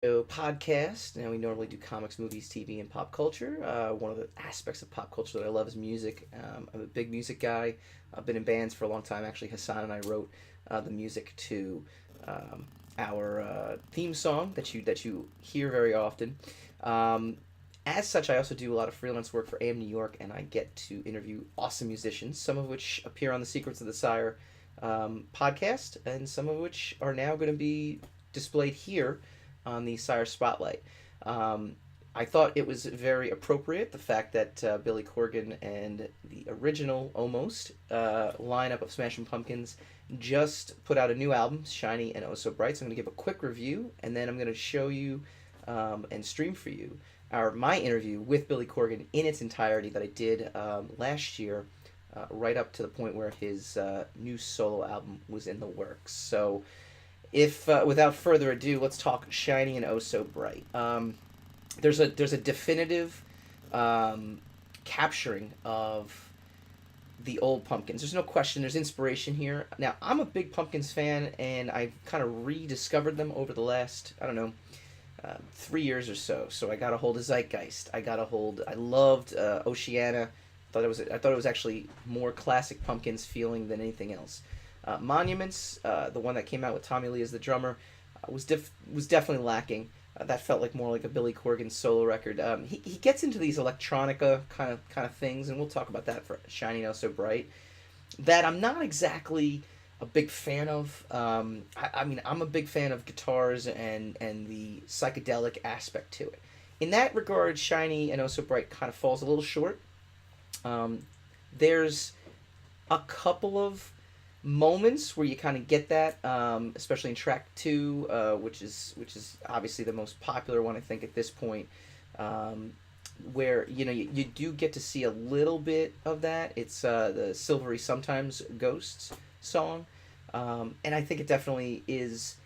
Podcast. Now we normally do comics, movies, TV, and pop culture. One of the aspects of pop culture that I love is music. I'm a big music guy. I've been in bands for a long time. Actually, Hassan and I wrote the music to our theme song that you hear very often. Um, as such, I also do a lot of freelance work for AM New York, and I get to interview awesome musicians, some of which appear on the Secrets of the Sire podcast, and some of which are now going to be displayed here on the Sire Spotlight. Um, I thought it was very appropriate the fact that Billy Corgan and the original almost lineup of Smashing Pumpkins just put out a new album, Shiny and Oh So Bright. So I'm going to give a quick review, and then I'm going to show you and stream for you my interview with Billy Corgan in its entirety that I did last year, right up to the point where his new solo album was in the works. So if without further ado, let's talk Shiny and Oh So Bright. There's a definitive capturing of the old Pumpkins. There's no question. There's inspiration here. Now I'm a big Pumpkins fan, and I've kind of rediscovered them over the last, I don't know, 3 years or so. So I got a hold of Zeitgeist. I loved Oceana. I thought it was actually more classic Pumpkins feeling than anything else. Monuments, the one that came out with Tommy Lee as the drummer, was definitely lacking. That felt like more like a Billy Corgan solo record. He gets into these electronica kind of things, and we'll talk about that for Shiny Now So Bright. That I'm not exactly a big fan of. I mean, I'm a big fan of guitars and the psychedelic aspect to it. In that regard, Shiny and Oh So Bright kind of falls a little short. Um, there's a couple of moments where you kind of get that, especially in track two, which is obviously the most popular one I think at this point, where you do get to see a little bit of that. It's the Silvery Sometimes Ghosts song, and I think it definitely is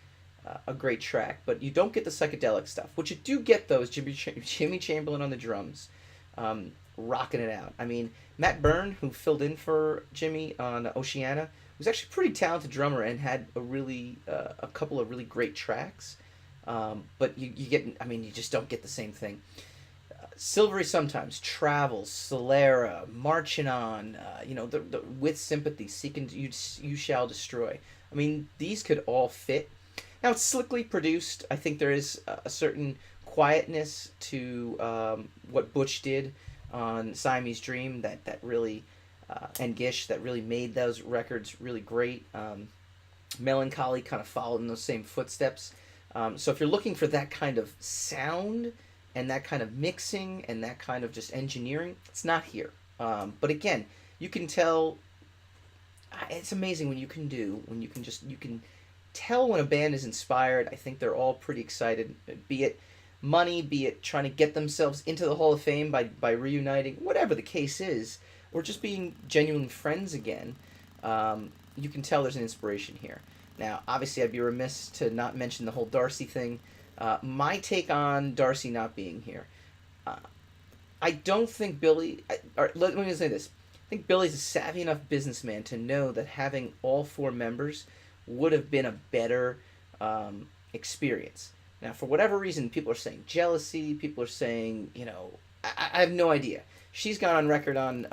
a great track. But you don't get the psychedelic stuff. What you do get though is Jimmy Chamberlain on the drums. Rocking it out. I mean, Matt Byrne, who filled in for Jimmy on Oceana, was actually a pretty talented drummer and had a couple of really great tracks. But you get, I mean, you just don't get the same thing. Silvery Sometimes, Travels, Solera, Marching On, With Sympathy, Seeking You Shall Destroy. I mean, these could all fit. Now, it's slickly produced. I think there is a certain quietness to what Butch did on Siamese Dream that really and Gish that really made those records really great. Melon Collie kind of followed in those same footsteps. So if you're looking for that kind of sound and that kind of mixing and that kind of just engineering, it's not here. But again, you can tell. It's amazing you can tell when a band is inspired. I think they're all pretty excited, be it money, be it trying to get themselves into the Hall of Fame by reuniting, whatever the case is, or just being genuine friends again. You can tell there's an inspiration here. Now, obviously, I'd be remiss to not mention the whole Darcy thing. My take on Darcy not being here. Uh, I don't think Billy. Let me say this. I think Billy's a savvy enough businessman to know that having all four members would have been a better experience. Now, for whatever reason, people are saying jealousy. People are saying, I have no idea. She's gone on record on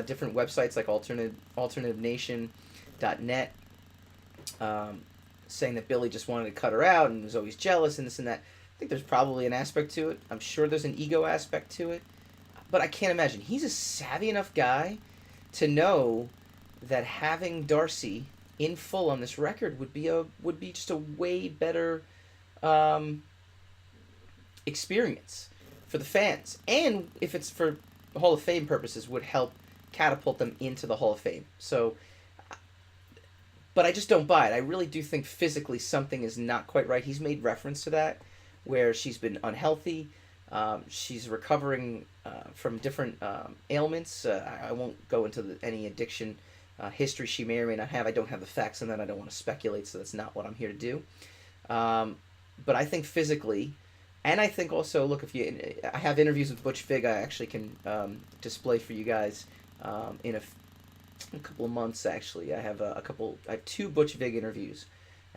different websites like alternativenation.net, saying that Billy just wanted to cut her out and was always jealous and this and that. I think there's probably an aspect to it. I'm sure there's an ego aspect to it. But I can't imagine. He's a savvy enough guy to know that having Darcy in full on this record would be just a way better experience for the fans, and if it's for Hall of Fame purposes, would help catapult them into the Hall of Fame. So, but I just don't buy it. I really do think physically something is not quite right. He's made reference to that, where she's been unhealthy. She's recovering from different ailments. I won't go into any addiction history she may or may not have. I don't have the facts on that. I don't want to speculate, so that's not what I'm here to do. But I think physically, and I think also, look, I have interviews with Butch Vig. I actually can display for you guys in a couple of months. Actually, I have two Butch Vig interviews,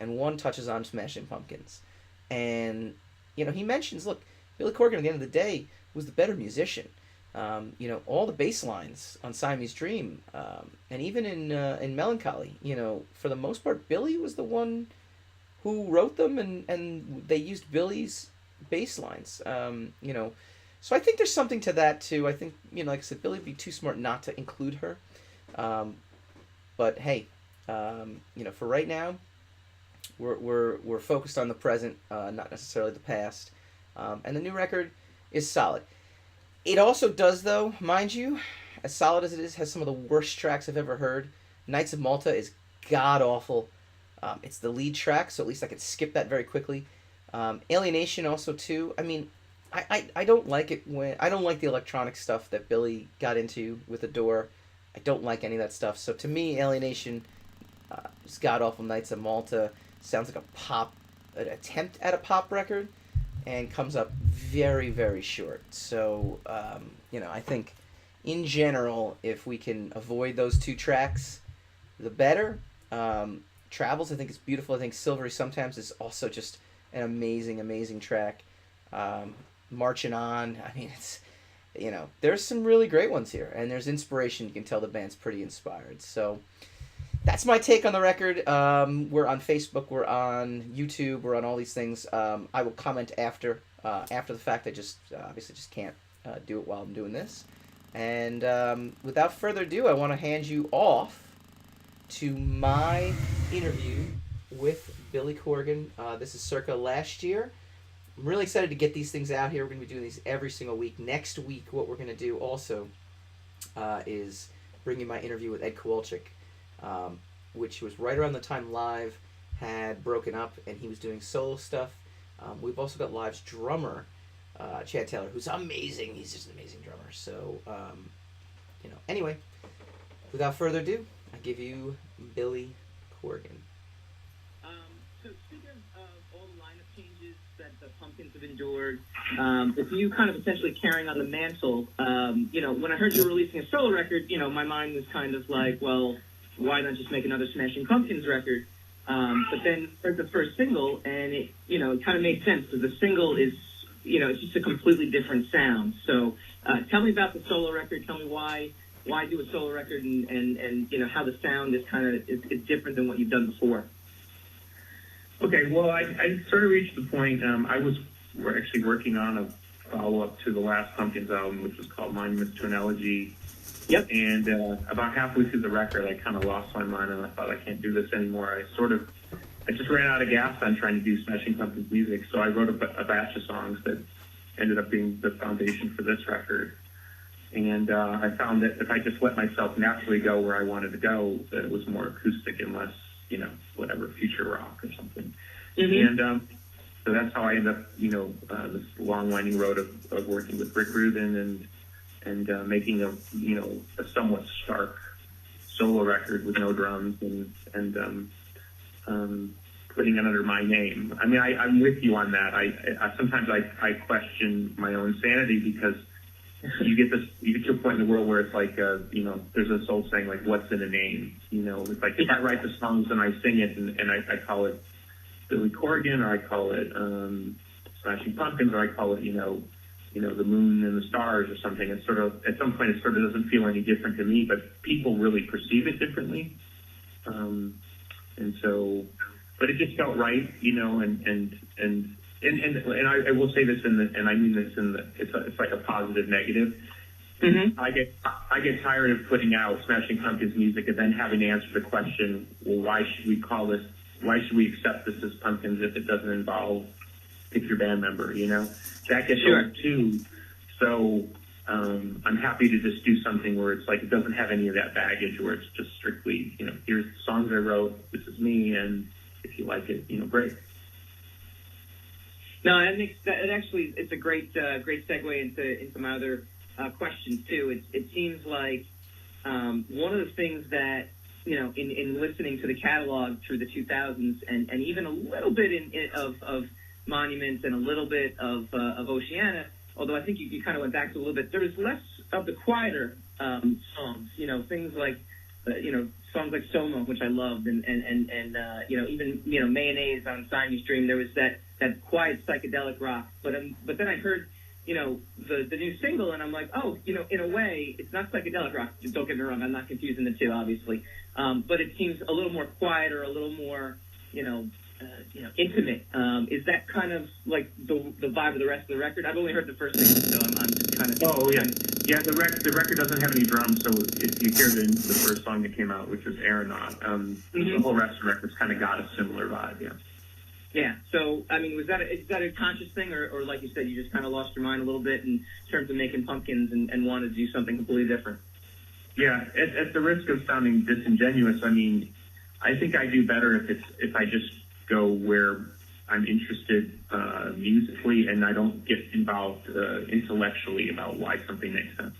and one touches on Smashing Pumpkins, and he mentions, look, Billy Corgan at the end of the day was the better musician. All the bass lines on Siamese Dream, and even in Melon Collie, for the most part, Billy was the one who wrote them, and they used Billy's bass lines. So I think there's something to that too. I think, like I said, Billy would be too smart not to include her. But hey, for right now, we're focused on the present, not necessarily the past. And the new record is solid. It also does, though, mind you, as solid as it is, has some of the worst tracks I've ever heard. Knights of Malta is god awful. It's the lead track, so at least I could skip that very quickly. Alienation also too. I mean, I don't like it when I don't like the electronic stuff that Billy got into with Adore. I don't like any of that stuff. So to me, Alienation is god awful. Knights of Malta sounds like an attempt at a pop record, and comes up very, very short. So I think in general, if we can avoid those two tracks, the better. Travels, I think, is beautiful. I think Silvery Sometimes is also just an amazing, amazing track. Marching On, I mean, it's, there's some really great ones here, and there's inspiration. You can tell the band's pretty inspired. So that's my take on the record. We're on Facebook, we're on YouTube, we're on all these things. I will comment after the fact. I just obviously just can't do it while I'm doing this. And without further ado, I want to hand you off to my interview with Billy Corgan. This is circa last year. I'm really excited to get these things out here. We're going to be doing these every single week. Next week, what we're going to do also is bring you my interview with Ed Kowalczyk, which was right around the time Live had broken up and he was doing solo stuff. We've also got Live's drummer, Chad Taylor, who's amazing. He's just an amazing drummer. So, anyway, without further ado, I give you Billy Corgan. So speaking of all the lineup changes that the Pumpkins have endured, with you kind of essentially carrying on the mantle, when I heard you were releasing a solo record, my mind was kind of like, well, why not just make another Smashing Pumpkins record? But then heard the first single, and it kind of made sense, because the single is, it's just a completely different sound. So tell me about the solo record. Tell me why do a solo record, and how the sound is kind of is different than what you've done before. Okay, well, I sort of reached the point. We're actually working on a follow-up to the last Pumpkins album, which was called Monuments to an Elegy. Yep. And about halfway through the record, I kind of lost my mind, and I thought, I can't do this anymore. I just ran out of gas on trying to do Smashing Pumpkins music, so I wrote a batch of songs that ended up being the foundation for this record. And I found that if I just let myself naturally go where I wanted to go, that it was more acoustic and less, whatever, future rock or something. Mm-hmm. And so that's how I ended up, this long winding road of working with Rick Rubin and making a somewhat stark solo record with no drums and putting it under my name. I mean, I'm with you on that. I sometimes I question my own sanity, because you get to a point in the world where it's like, there's this old saying, like, what's in a name? It's like, if I write the songs and I sing it and I call it Billy Corgan, or I call it Smashing Pumpkins, or I call it, the moon and the stars or something, it's sort of, at some point it sort of doesn't feel any different to me, but people really perceive it differently. And so, but it just felt right, and I will say this and I mean this it's like a positive negative. Mm-hmm. I get tired of putting out Smashing Pumpkins music and then having to answer the question, well, why should we accept this as Pumpkins if it doesn't involve pick your band member, That gets old too. So I'm happy to just do something where it's like, it doesn't have any of that baggage, where it's just strictly, here's the songs I wrote, this is me, and if you like it, great. No, it's a great segue into my other questions too. It seems like one of the things that in listening to the catalog through the 2000s and even a little bit of Monuments and a little bit of Oceana, although I think you kind of went back to a little bit. There was less of the quieter songs, things like songs like Soma, which I loved, and even Mayonnaise on Siamese Dream. There was that quiet psychedelic rock, but then I heard the new single, and I'm like, oh, in a way, it's not psychedelic rock. Don't get me wrong, I'm not confusing the two, obviously, but it seems a little more quiet or a little more intimate. Is that kind of like the vibe of the rest of the record? I've only heard the first single, so I'm just kind of. Oh yeah, yeah. The record doesn't have any drums, so if you hear the first song that came out, which was Aeronaut, the whole rest of the record's kind of got a similar vibe. Yeah. Yeah. So I mean, is that a conscious thing, or like you said, you just kind of lost your mind a little bit in terms of making pumpkins and wanted to do something completely different? Yeah. At the risk of sounding disingenuous, I mean, I think I do better if I just go where I'm interested musically, and I don't get involved intellectually about why something makes sense.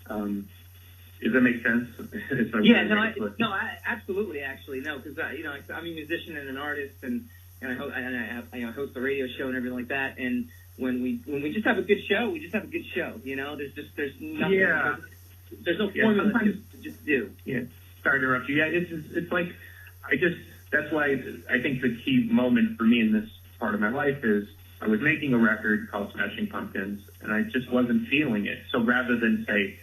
Does that make sense? No, absolutely, actually, no, because I'm a musician and an artist, and I host the radio show and everything like that. And when we just have a good show, we just have a good show. There's nothing. Yeah. There's no formula to just do. Yeah. Sorry to interrupt you. Yeah, it's like that's why I think the key moment for me in this part of my life is I was making a record called Smashing Pumpkins, and I just wasn't feeling it. So rather than say,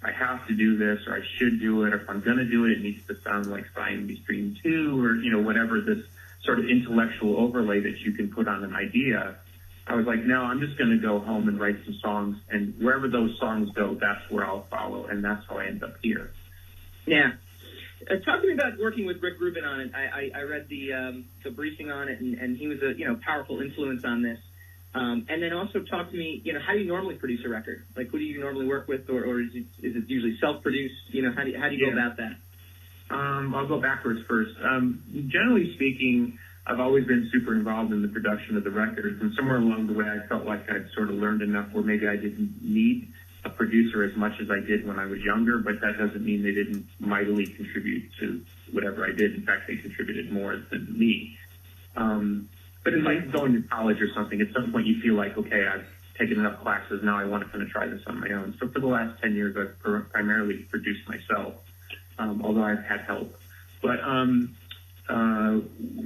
I have to do this, or I should do it, or if I'm going to do it, it needs to sound like Siamese Dream 2, or, whatever this sort of intellectual overlay that you can put on an idea, I was like, no, I'm just going to go home and write some songs, and wherever those songs go, that's where I'll follow, and that's how I end up here. Yeah. Talk to me about working with Rick Rubin on it. I read the briefing on it, and he was a powerful influence on this. And then also talk to me, how do you normally produce a record? Like, who do you normally work with, or is it usually self-produced? How do you go about that? I'll go backwards first. Generally speaking, I've always been super involved in the production of the records, and somewhere along the way, I felt like I'd sort of learned enough where maybe I didn't need a producer as much as I did when I was younger, but that doesn't mean they didn't mightily contribute to whatever I did. In fact, they contributed more than me. But it's like going to college or something. At some point, you feel like, okay, I've taken enough classes. Now I want to kind of try this on my own. So for the last 10 years, I've primarily produced myself, although I've had help. But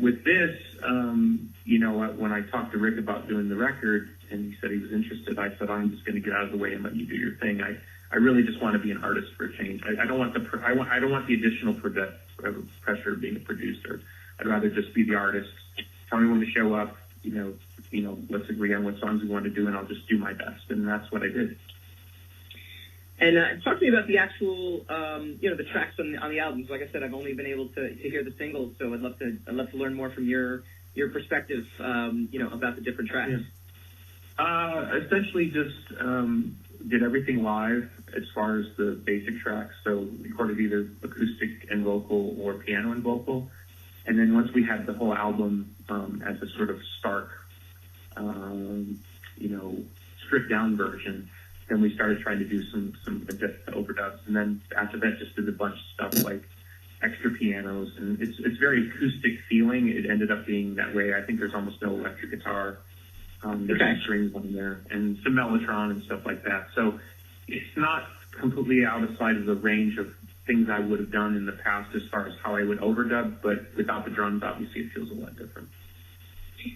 with this, when I talked to Rick about doing the record, and he said he was interested, I said, I'm just going to get out of the way and let you do your thing. I really just want to be an artist for a change. I don't want the additional pressure of being a producer. I'd rather just be the artist. Tell me when to show up. Let's agree on what songs we want to do, and I'll just do my best. And that's what I did. And talk to me about the actual, the tracks on the albums. Like I said, I've only been able to hear the singles, so I'd love to learn more from your perspective, about the different tracks. Yeah. Essentially, just did everything live as far as the basic tracks. So recorded either acoustic and vocal or piano and vocal. And then once we had the whole album as a sort of stark, stripped down version, then we started trying to do some overdubs. And then after that, just did a bunch of stuff like extra pianos. And it's very acoustic feeling. It ended up being that way. I think there's almost no electric guitar. There's some strings on there and some mellotron and stuff like that. So it's not completely outside of the range of things I would have done in the past as far as how I would overdub, but without the drums, obviously it feels a lot different.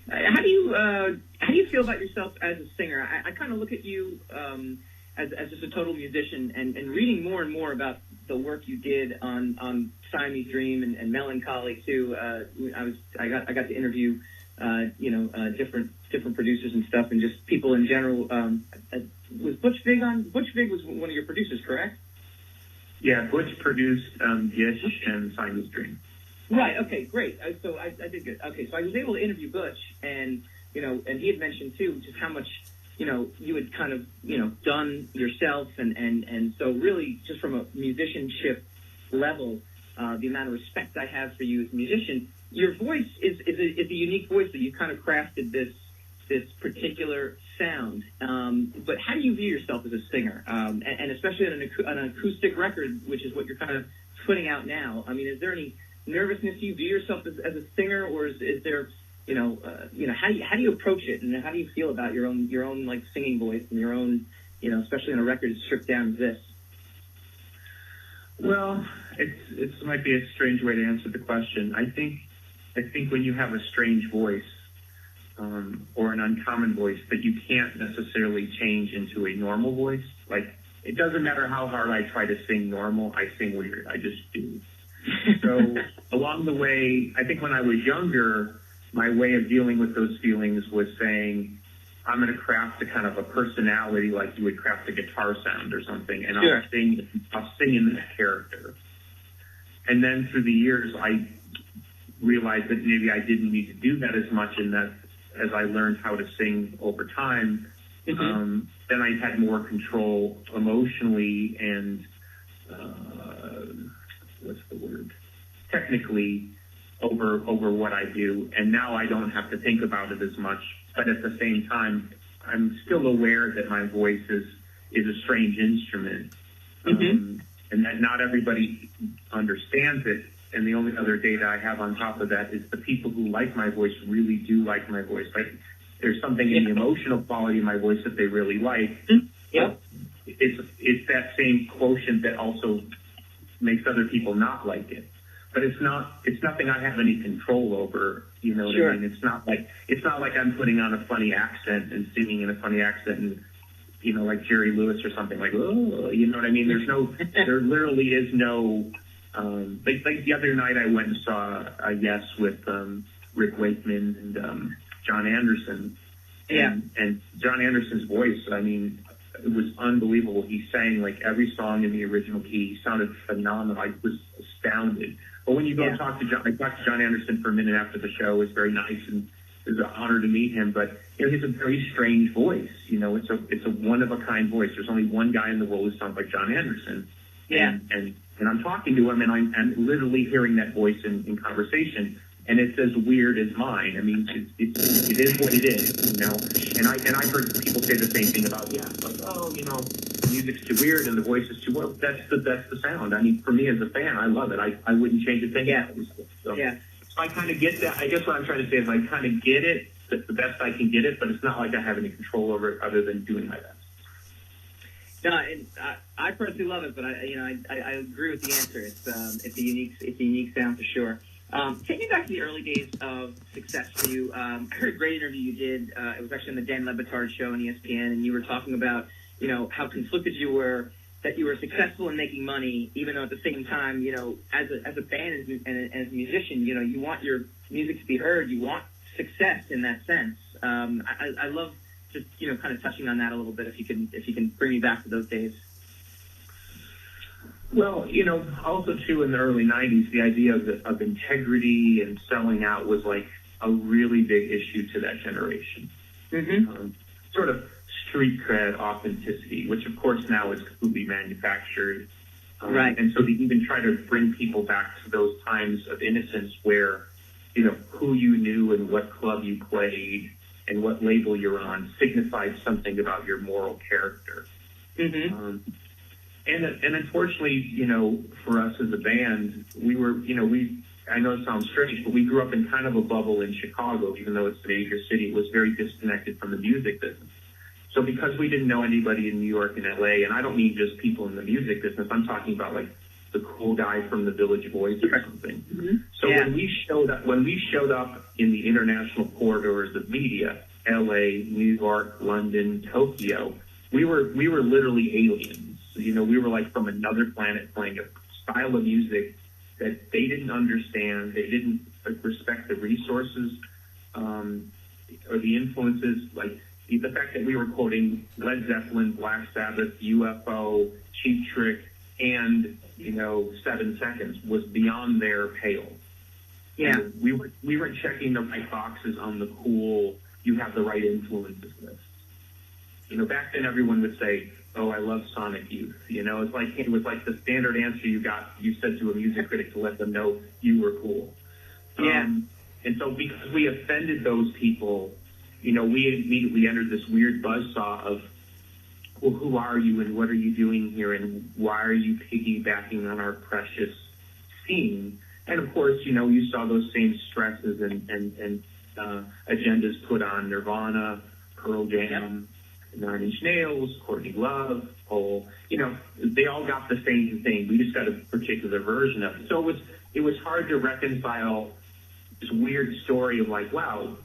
How do you feel about yourself as a singer? I kind of look at you as just a total musician, and reading more and more about the work you did on Siamese Dream and Melon Collie too. I got to interview different producers and stuff, and just people in general. Was Butch Vig on? Butch Vig was one of your producers, correct? Yeah, Butch produced Gish and Siamese Dream. Right. Okay. Great. So I did good. Okay. So I was able to interview Butch, and and he had mentioned too just how much you had kind of done yourself, and so really just from a musicianship level, the amount of respect I have for you as a musician. Your voice is a unique voice that you kind of crafted this particular sound. But how do you view yourself as a singer, and especially on an acoustic record, which is what you're kind of putting out now? I mean, is there any nervousness? Do you view yourself as a singer, or is there how do you approach it, and how do you feel about your own like singing voice and your own especially on a record as stripped down as this? Well, it might be a strange way to answer the question. I think when you have a strange voice, or an uncommon voice that you can't necessarily change into a normal voice, like it doesn't matter how hard I try to sing normal, I sing weird. I just do. So along the way, I think when I was younger, my way of dealing with those feelings was saying, I'm going to craft a kind of a personality like you would craft a guitar sound or something, and Sure. I'll sing in that character. And then through the years, I realized that maybe I didn't need to do that as much, and that as I learned how to sing over time, then I had more control emotionally and what's the word? Technically over what I do, and now I don't have to think about it as much. But at the same time, I'm still aware that my voice is a strange instrument, and that not everybody understands it. And the only other data I have on top of that is the people who like my voice really do like my voice. Like there's something in the emotional quality of my voice that they really like. Yep. It's that same quotient that also makes other people not like it. But it's nothing I have any control over. You know what I mean? It's not like I'm putting on a funny accent and singing in a funny accent and, you know, like Jerry Lewis or something like, oh, you know what I mean? There literally is no, like the other night I went and saw a Yes with Rick Wakeman and John Anderson. And John Anderson's voice, I mean, it was unbelievable. He sang like every song in the original key. He sounded phenomenal. I was astounded. But when you go talk to John, I talked to John Anderson for a minute after the show. It was very nice, and it was an honor to meet him. But you know, he has a very strange voice. You know, it's a one of a kind voice. There's only one guy in the world who sounds like John Anderson. And I'm talking to him, and I'm literally hearing that voice in conversation. And it's as weird as mine. I mean, it is what it is, you know. And I heard people say the same thing about like, oh, you know, the music's too weird and the voice is too well. That's the sound. I mean, for me as a fan, I love it. I wouldn't change a thing. So I kind of get that. I guess what I'm trying to say is I kind of get it, the best I can get it, but it's not like I have any control over it other than doing my best. No, and I personally love it, but I agree with the answer. It's a unique sound for sure. Take me back to the early days of success for you. I heard a great interview you did. It was actually on the Dan Le Batard show on ESPN, and you were talking about, you know, how conflicted you were that you were successful in making money, even though at the same time, you know, as a band and as a musician, you know, you want your music to be heard. You want success in that sense. I love just, you know, kind of touching on that a little bit. If you can bring me back to those days. Well, you know, also too in the early '90s, the idea of integrity and selling out was like a really big issue to that generation. Sort of street cred authenticity, which of course now is completely manufactured. Right. And so they even try to bring people back to those times of innocence where, you know, who you knew and what club you played and what label you're on signified something about your moral character. And unfortunately, you know, for us as a band, we were, you know, I know it sounds strange, but we grew up in kind of a bubble in Chicago, even though it's a major city. It was very disconnected from the music business. So because we didn't know anybody in New York and LA, and I don't mean just people in the music business, I'm talking about like the cool guy from the Village Voice or something. So when we showed up in the international corridors of media, LA, New York, London, Tokyo, we were literally aliens. You know, we were like from another planet playing a style of music that they didn't understand. They didn't respect the resources or the influences. Like the fact that we were quoting Led Zeppelin, Black Sabbath, UFO, Cheap Trick, and, you know, 7 Seconds was beyond their pale. Yeah. And we weren't checking the right boxes on the cool, you have the right influences list. You know, back then everyone would say, oh, I love Sonic Youth. You know, it was like the standard answer you said to a music critic to let them know you were cool. And so because we offended those people, you know, we immediately entered this weird buzzsaw of, well, who are you and what are you doing here and why are you piggybacking on our precious scene? And of course, you know, you saw those same stresses and agendas put on Nirvana, Pearl Jam, Nine Inch Nails, Courtney Love, Cole, they all got the same thing. We just got a particular version of it. So it was hard to reconcile this weird story of like, wow,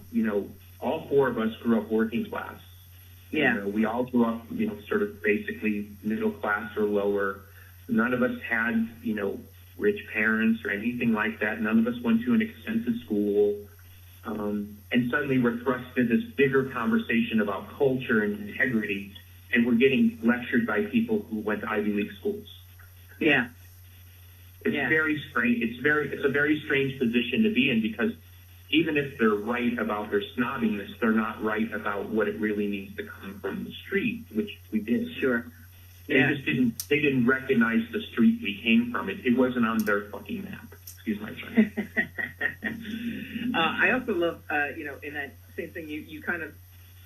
all four of us grew up working class. Yeah. We all grew up, sort of basically middle class or lower. None of us had, rich parents or anything like that. None of us went to an expensive school. And suddenly we're thrust into this bigger conversation about culture and integrity, and we're getting lectured by people who went to Ivy League schools. Yeah. It's very strange. It's a very strange position to be in, because even if they're right about their snobbiness, they're not right about what it really means to come from the street, which we did. Sure. They didn't recognize the street we came from. It wasn't on their fucking map. Excuse my French. I also love, in that same thing, you kind of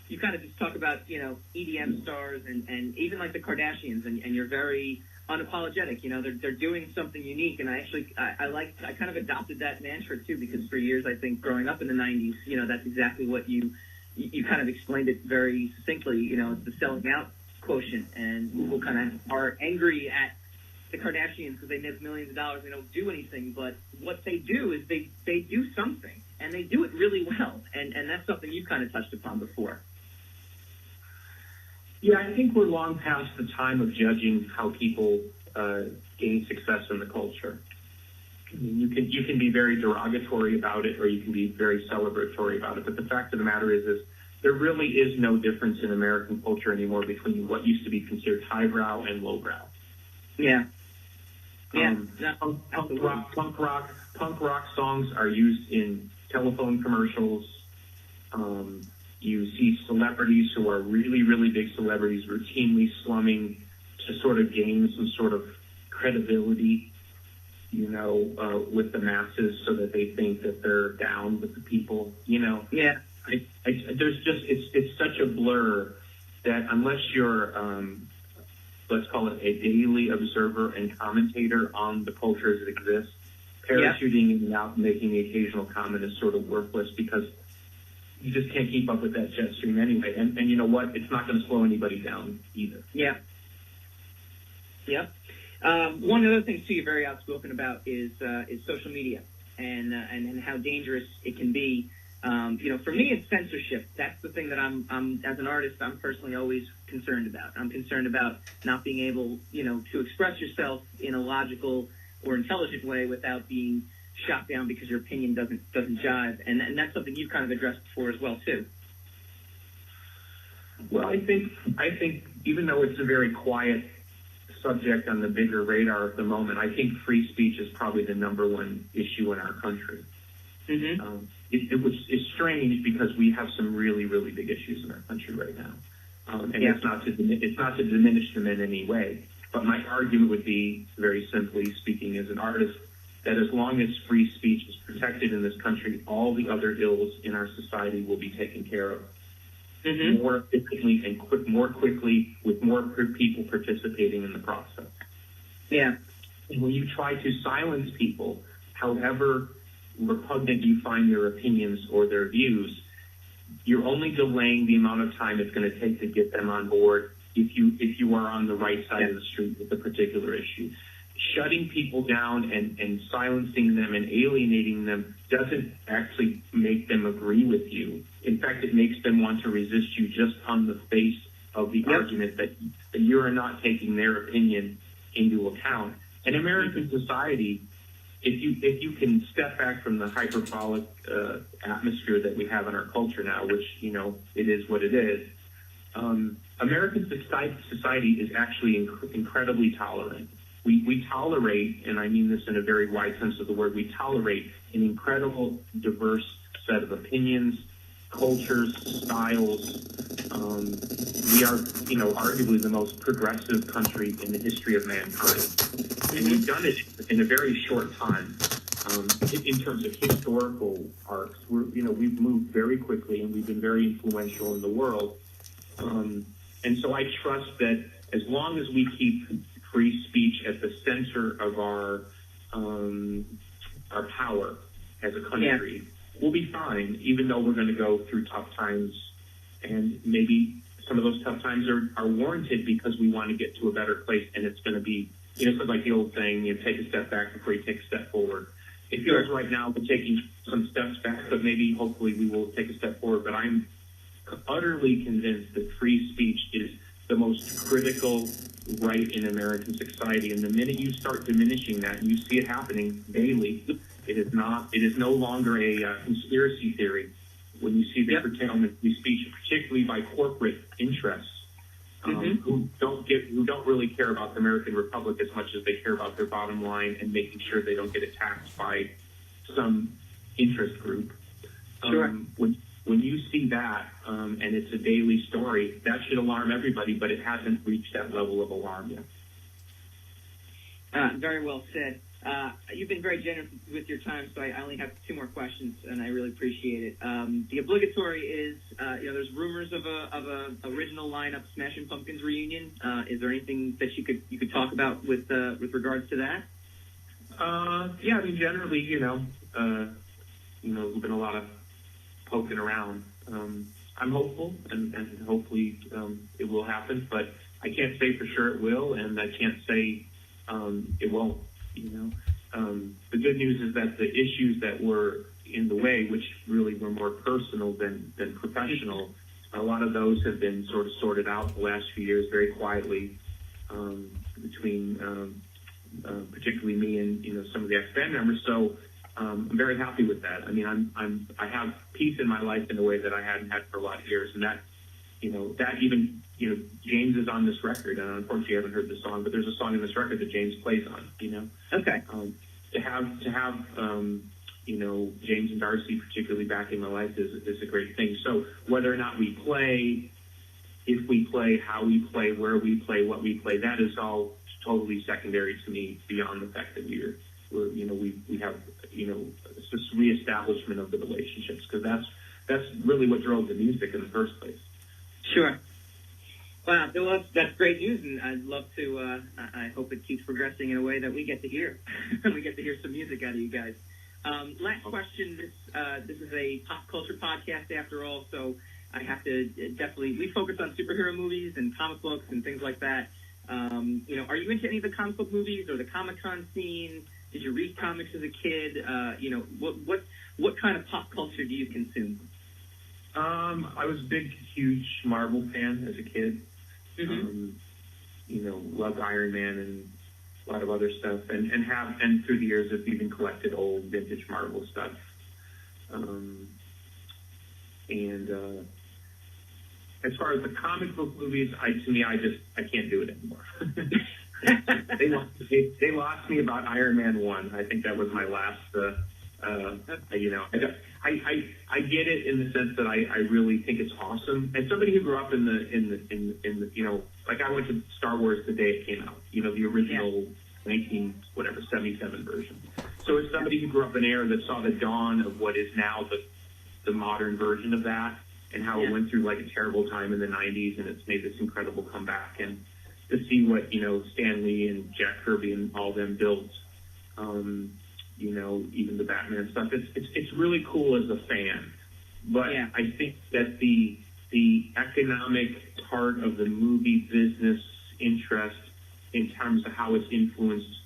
just talk about, EDM stars and even like the Kardashians, and you're very unapologetic. They're doing something unique, and I kind of adopted that mantra too, because for years, I think growing up in the 90s, that's exactly what you kind of explained it very succinctly. It's the selling out quotient, and people kind of are angry at the Kardashians because they make millions of dollars, they don't do anything, but what they do is they do something, and they do it really well, and that's something you've kind of touched upon before. Yeah, I think we're long past the time of judging how people gain success in the culture. I mean, you can be very derogatory about it, or you can be very celebratory about it, but the fact of the matter is there really is no difference in American culture anymore between what used to be considered highbrow and lowbrow. Yeah. Yeah. Punk rock songs are used in telephone commercials. You see celebrities who are really, really big celebrities routinely slumming to sort of gain some sort of credibility, with the masses, so that they think that they're down with the people. Yeah. There's just it's such a blur that unless you're let's call it a daily observer and commentator on the culture as it exists, parachuting in and out and making the occasional comment is sort of worthless, because you just can't keep up with that jet stream anyway. And you know what? It's not going to slow anybody down either. Yeah. Yeah. One other thing too you're very outspoken about is social media and how dangerous it can be. For me, it's censorship. That's the thing that I'm as an artist, I'm personally always concerned about. I'm concerned about not being able, to express yourself in a logical or intelligent way without being shot down because your opinion doesn't jive. And that's something you've kind of addressed before as well too. Well, I think even though it's a very quiet subject on the bigger radar at the moment, I think free speech is probably the number one issue in our country. Mm-hmm. It's strange because we have some really, really big issues in our country right now, and it's not to diminish them in any way. But my argument would be, very simply speaking, as an artist, that as long as free speech is protected in this country, all the other ills in our society will be taken care of more efficiently and more quickly, with more people participating in the process. Yeah. And when you try to silence people, however repugnant you find their opinions or their views, you're only delaying the amount of time it's going to take to get them on board if you are on the right side of the street with a particular issue. Shutting people down and silencing them and alienating them doesn't actually make them agree with you. In fact, it makes them want to resist you just on the face of the argument that you are not taking their opinion into account. And American society, if you can step back from the hyperbolic atmosphere that we have in our culture now, which, it is what it is, American society is actually incredibly tolerant. We tolerate, and I mean this in a very wide sense of the word, we tolerate an incredible, diverse set of opinions, cultures, styles. We are, arguably the most progressive country in the history of mankind. And we've done it in a very short time. In terms of historical arcs, we've moved very quickly, and we've been very influential in the world. And so I trust that as long as we keep free speech at the center of our power as a country, we'll be fine, even though we're going to go through tough times and maybe some of those tough times are warranted because we want to get to a better place, and it's going to be, it's like the old saying, take a step back before you take a step forward. It feels right now we're taking some steps back, but maybe hopefully we will take a step forward. But I'm utterly convinced that free speech is the most critical right in American society. And the minute you start diminishing that, and you see it happening daily, it is no longer a conspiracy theory. When you see the curtailment of free speech, particularly by corporate interests, who don't really care about the American Republic as much as they care about their bottom line and making sure they don't get attacked by some interest group. Sure. When you see that, and it's a daily story, that should alarm everybody, but it hasn't reached that level of alarm yet. Very well said. You've been very generous with your time, so I only have 2 more questions, and I really appreciate it. The obligatory is, there's rumors of a original lineup Smashing Pumpkins reunion. Is there anything that you could talk about with regards to that? Yeah, I mean, generally, there's been a lot of poking around. I'm hopeful, and hopefully it will happen, but I can't say for sure it will, and I can't say it won't. The good news is that the issues that were in the way, which really were more personal than professional, a lot of those have been sort of sorted out the last few years very quietly between particularly me and some of the ex-band members. So I'm very happy with that. I mean, I have peace in my life in a way that I hadn't had for a lot of years, and that even James is on this record, and unfortunately I haven't heard the song, but there's a song in this record that James plays on. Okay. To have James and Darcy particularly back in my life is a great thing. So whether or not we play, if we play, how we play, where we play, what we play, that is all totally secondary to me, beyond the fact that we have this reestablishment of the relationships, because that's really what drove the music in the first place. Sure. Wow, well, that's great news, and I'd love to. I hope it keeps progressing in a way that we get to hear. We get to hear some music out of you guys. Last question. This is a pop culture podcast, after all, so I have to definitely. We focus on superhero movies and comic books and things like that. Are you into any of the comic book movies or the Comic-Con scene? Did you read comics as a kid? What kind of pop culture do you consume? I was a big, huge Marvel fan as a kid. Loved Iron Man and a lot of other stuff, and through the years I've even collected old vintage Marvel stuff. As far as the comic book movies, I can't do it anymore. They lost me about Iron Man 1. I think that was my last. I get it in the sense that I really think it's awesome. And somebody who grew up in the like I went to Star Wars the day it came out. The original 1977 version. So as somebody who grew up in an era that saw the dawn of what is now the modern version of that, and how it went through like a terrible time in the 90s, and it's made this incredible comeback, and to see what Stan Lee and Jack Kirby and all them built. Even the Batman stuff. It's really cool as a fan, but I think that the economic part of the movie business interest, in terms of how it's influenced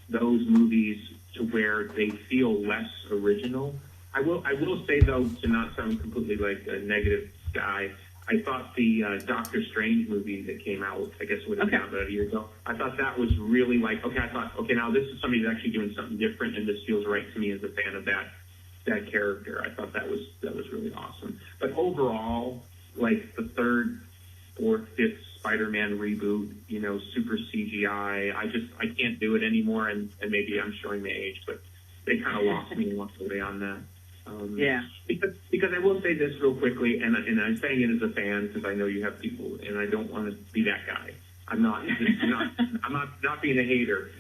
those movies to where they feel less original. I will say, though, to not sound completely like a negative guy, I thought the Doctor Strange movie that came out, I guess it would have been out about a year ago, I thought that was really now this is somebody that's actually doing something different, and this feels right to me as a fan of that character. I thought that was really awesome. But overall, like the third, fourth, fifth Spider-Man reboot, super CGI, I can't do it anymore, and maybe I'm showing my age, but they kind of lost me along the way on that. Because I will say this real quickly, and I'm saying it as a fan because I know you have people, and I don't want to be that guy. I'm not being a hater.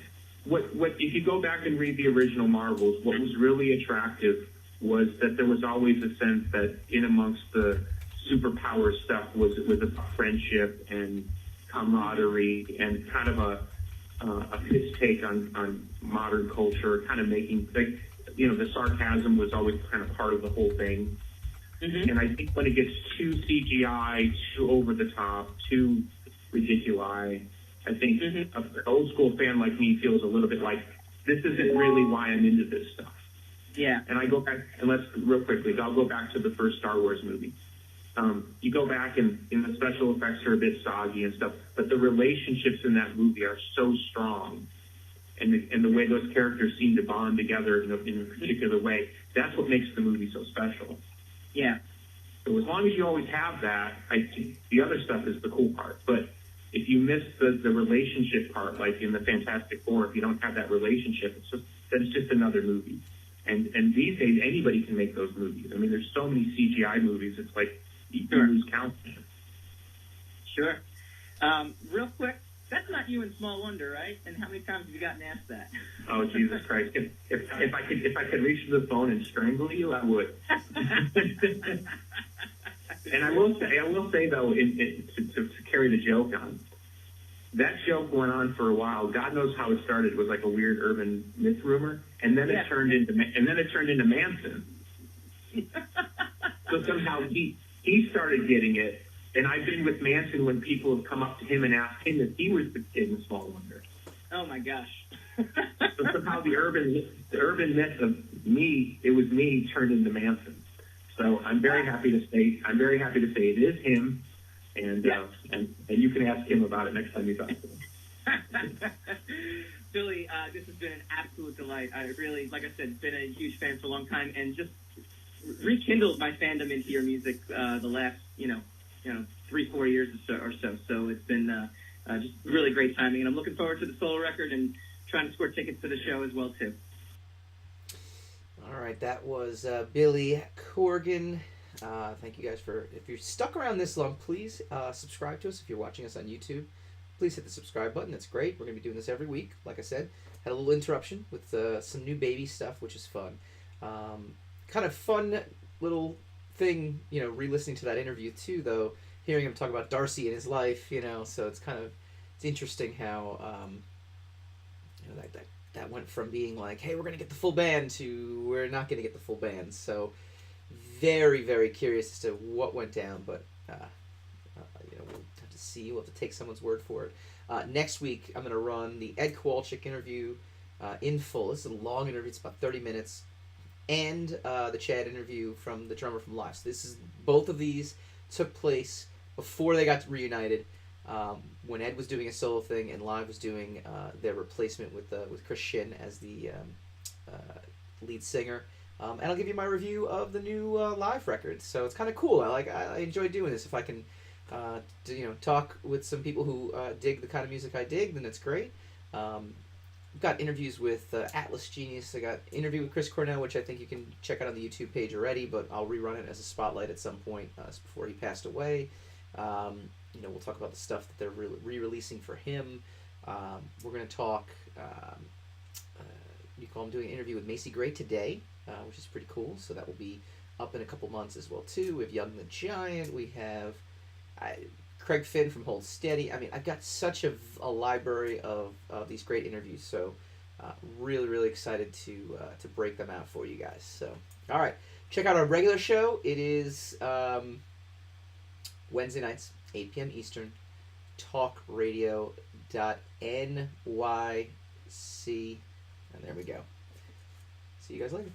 What if you go back and read the original Marvels, what was really attractive was that there was always a sense that in amongst the superpower stuff was a friendship and camaraderie and kind of a piss take on modern culture, kind of making the sarcasm was always kind of part of the whole thing. Mm-hmm. And I think when it gets too CGI, too over the top, too ridiculous, I think an old school fan like me feels a little bit like, this isn't really why I'm into this stuff. Yeah. And I go back, and real quickly, I'll go back to the first Star Wars movie. You go back and the special effects are a bit soggy and stuff, but the relationships in that movie are so strong. And the way those characters seem to bond together in a particular way, that's what makes the movie so special. Yeah. So as long as you always have that, I think the other stuff is the cool part. But if you miss the relationship part, like in the Fantastic Four, if you don't have that relationship, it's just another movie. And these days, anybody can make those movies. I mean, there's so many CGI movies, it's like you lose count. Sure. Real quick, that's not you in Small Wonder, right? And how many times have you gotten asked that? Oh, Jesus Christ! If I could reach the phone and strangle you, I would. And I will say though, to carry the joke on, that joke went on for a while. God knows how it started. It was like a weird urban myth rumor, and then it turned into Manson. So somehow he started getting it. And I've been with Manson when people have come up to him and asked him if he was the kid in Small Wonder. Oh my gosh! So somehow the urban myth of me, it was me, turned into Manson. So I'm very happy to say it is him, and you can ask him about it next time you talk to him. Billy, this has been an absolute delight. I really, like I said, been a huge fan for a long time, and just rekindled my fandom into your music the last 3-4 years or so. So it's been just really great timing, and I'm looking forward to the solo record and trying to score tickets to the show as well too. All right, that was Billy Corgan. Thank you guys if you're stuck around this long, please subscribe to us. If you're watching us on YouTube, please hit the subscribe button. That's great. We're going to be doing this every week. Like I said, had a little interruption with some new baby stuff, which is fun. Kind of fun little thing, re-listening to that interview too, though, hearing him talk about Darcy and his life, so it's interesting how that went from being like, hey, we're gonna get the full band, to we're not gonna get the full band. So very, very curious as to what went down, but we'll have to see. We'll have to take someone's word for it. Next week I'm gonna run the Ed Kowalczyk interview in full. This is a long interview. It's about 30 minutes. And the Chad interview from the drummer from Live. So both of these took place before they got reunited, when Ed was doing a solo thing and Live was doing their replacement with Chris Shin as the lead singer. And I'll give you my review of the new Live record. So it's kind of cool. I enjoy doing this. If I can talk with some people who dig the kind of music I dig, then it's great. We've got interviews with Atlas Genius. I got an interview with Chris Cornell, which I think you can check out on the YouTube page already, but I'll rerun it as a spotlight at some point before he passed away. We'll talk about the stuff that they're re-releasing for him. We're going to talk, I'm doing an interview with Macy Gray today, which is pretty cool, so that will be up in a couple months as well, too. We have Young the Giant. We have Craig Finn from Hold Steady. I mean, I've got such a library of these great interviews, so really, really excited to break them out for you guys. So, all right, check out our regular show. It is Wednesday nights, 8 p.m. Eastern, talkradio.nyc, and there we go. See you guys later.